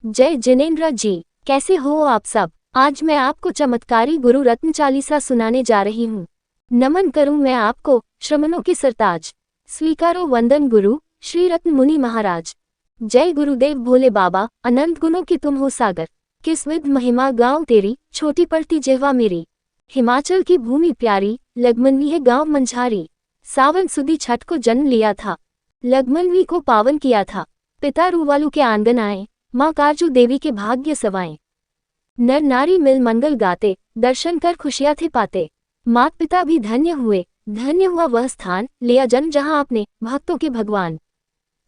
जय जिनेंद्र जी, कैसे हो आप सब। आज मैं आपको चमत्कारी गुरु रत्न चालीसा सुनाने जा रही हूँ। नमन करूँ मैं आपको, श्रमणों के सरताज। स्वीकारो वंदन गुरु श्री रत्न मुनि महाराज। जय गुरुदेव भोले बाबा, अनंत गुणों की तुम हो सागर। किस विध महिमा गाँव तेरी, छोटी पड़ती जिह्वा मेरी। हिमाचल की भूमि प्यारी, लगमनवी है गाँव मंझारी। सावन सुदी छठ को जन्म लिया था, लगमनवी को पावन किया था। पिता रूवालू के आंगन आए, माँ कारजू देवी के भाग्य सवाएं। नर नारी मिल मंगल गाते, दर्शन कर खुशियाँ थे पाते। मात पिता भी धन्य हुए, धन्य हुआ वह स्थान, लिया जन्म जहाँ आपने, भक्तों के भगवान।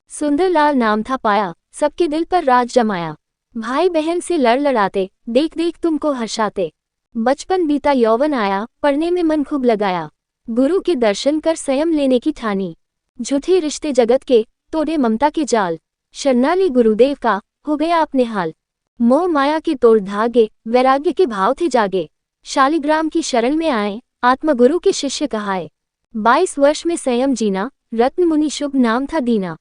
सुंदरलाल नाम था पाया, सबके दिल पर राज जमाया। भाई बहन से लड़ लड़ाते, देख देख तुमको हर्षाते। बचपन बीता यौवन आया, पढ़ने में मन खूब लगाया। गुरु के दर्शन कर संयम लेने की ठानी। झूठे रिश्ते जगत के, तोड़े ममता के जाल। शरणाली गुरुदेव का, हो गया अपने हाल। मोह माया के तोड़ धागे, वैराग्य के भाव थे जागे। शालिग्राम की शरण में आए, आत्मगुरु के शिष्य कहाए। 22 वर्ष में संयम जीना, रत्न मुनि शुभ नाम था दीना।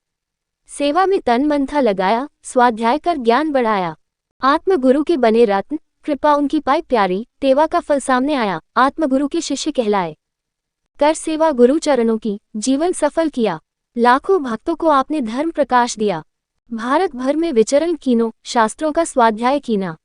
सेवा में तन मन था लगाया, स्वाध्याय कर ज्ञान बढ़ाया। आत्मगुरु के बने रत्न, कृपा उनकी पाई प्यारी। तेवा का फल सामने आया, आत्मगुरु के शिष्य कहलाए। कर सेवा गुरु चरणों की, जीवन सफल किया। लाखों भक्तों को आपने धर्म प्रकाश दिया। भारत भर में विचरण कीनो, शास्त्रों का स्वाध्याय कीना।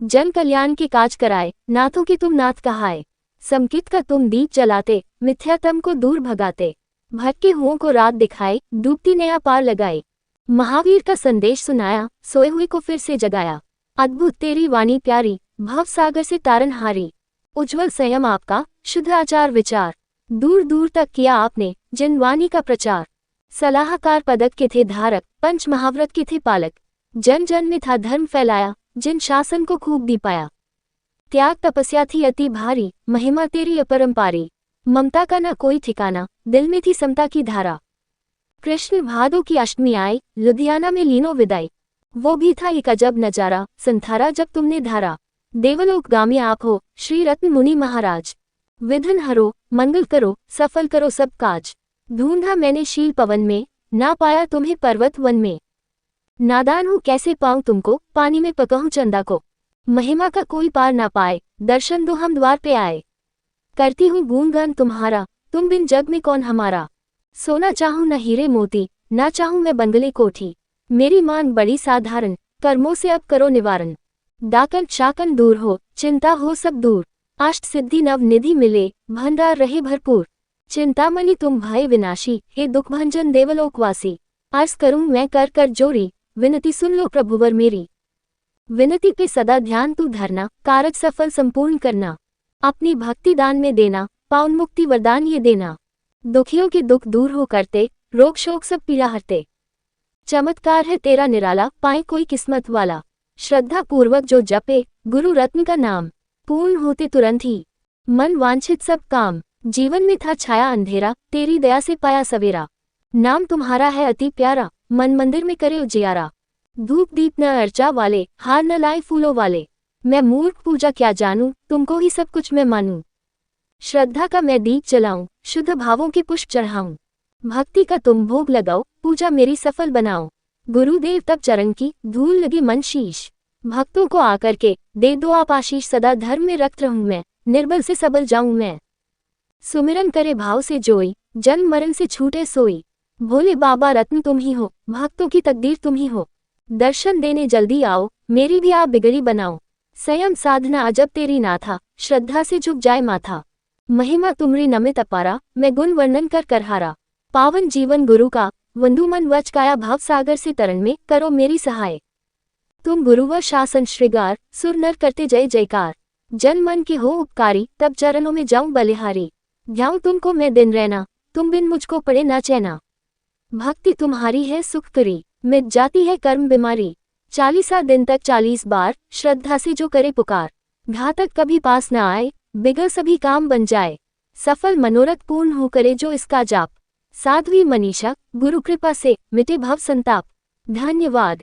जन कल्याण के काज कराए, नाथों की तुम नाथ कहाए। संकित का तुम दीप जलाते, मिथ्यातम को दूर भगाते। भटके हुओं को रात दिखाए, डूबती नया पार लगाए। महावीर का संदेश सुनाया, सोए हुए को फिर से जगाया। अद्भुत तेरी वाणी प्यारी, भव सागर से तारनहारी। उज्ज्वल संयम आपका, शुद्ध आचार विचार। दूर दूर तक किया आपने, जिन वाणी का प्रचार। सलाहकार पदक के थे धारक, पंच महाव्रत के थे पालक। जन जन में था धर्म फैलाया, जिन शासन को खूब दीपाया। त्याग तपस्या थी अति भारी, महिमा तेरी अपरंपारी। ममता का न कोई ठिकाना, दिल में थी समता की धारा। कृष्ण भादो की अष्टमी आई, लुधियाना में लीनो विदाई। वो भी था एक अजब नजारा, संथारा जब तुमने धारा। देवलोकगामी आप हो, श्री रत्न मुनि महाराज। विघ्न हरो, मंगल करो, सफल करो सब काज। ढूंढा मैंने शील पवन में, ना पाया तुम्हें पर्वत वन में। नादान हूँ कैसे पाऊँ तुमको, पानी में पकाऊँ चंदा को। महिमा का कोई पार ना पाए, दर्शन दो हम द्वार पे आए। करती हूँ गुणगान तुम्हारा, तुम बिन जग में कौन हमारा। सोना चाहूँ न हीरे मोती, ना चाहूँ मैं बंगले कोठी। मेरी मांग बड़ी साधारण, कर्मों से अब करो निवारण। डाकन शाकन दूर हो, चिंता हो सब दूर। अष्ट सिद्धि नव निधि मिले, भंडार रहे भरपूर। चिंतामणि तुम भय विनाशी, हे दुख भंजन देवलोकवासी। अर्ज करूं मैं कर कर जोरी, विनती सुन लो प्रभुवर मेरी। विनती पे सदा ध्यान तू धरना, कारज सफल संपूर्ण करना। अपनी भक्ति दान में देना, पावन मुक्ति वरदान ये देना। दुखियों के दुख दूर हो करते, रोग शोक सब पीड़ा हरते। चमत्कार है तेरा निराला, पाए कोई किस्मत वाला। श्रद्धा पूर्वक जो जपे, गुरु रत्न का नाम, पूर्ण होते तुरंत ही मन वांछित सब काम। जीवन में था छाया अंधेरा, तेरी दया से पाया सवेरा। नाम तुम्हारा है अति प्यारा, मन मंदिर में करे उजियारा। धूप दीप न अर्चा वाले, हार न लाए फूलों वाले। मैं मूर्ख पूजा क्या जानूं, तुमको ही सब कुछ मैं मानूं। श्रद्धा का मैं दीप जलाऊं, शुद्ध भावों के पुष्प चढ़ाऊं। भक्ति का तुम भोग लगाओ, पूजा मेरी सफल बनाओ। गुरुदेव तब चरण की, धूल लगे मन शीश। भक्तों को आकर के, दे दो आप आशीष। सदा धर्म में रक्त रहूं मैं, निर्बल से सबल जाऊं मैं। सुमिरन करे भाव से जोई, जन्म मरण से छूटे सोई। भोले बाबा रत्न तुम ही हो, भक्तों की तकदीर तुम ही हो। दर्शन देने जल्दी आओ, मेरी भी आप बिगड़ी बनाओ। संयम साधना अजब तेरी नाथा, श्रद्धा से झुक जाए माथा। महिमा तुमरी नमित अपारा, मैं गुण वर्णन कर करहारा। पावन जीवन गुरु का, वंदु मन वच काया। भव सागर से तरन में, करो मेरी सहाय। तुम गुरुवर शासन श्रृगार, सुर नर करते जय जयकार। जन मन के हो उपकारी, तब चरणों में जाऊं बलिहारी। ध्याऊं तुमको मैं दिन रहना, तुम बिन मुझको पड़े ना चैना। भक्ति तुम्हारी है सुख करी, मिट जाती है कर्म बीमारी। 40 दिन तक 40 बार, श्रद्धा से जो करे पुकार। घातक कभी पास न आए, बिगड़ सभी काम बन जाए। सफल मनोरथ पूर्ण हो करे जो इसका जाप। साध्वी मनीषा, गुरु कृपा से, मिटे भव संताप। धन्यवाद।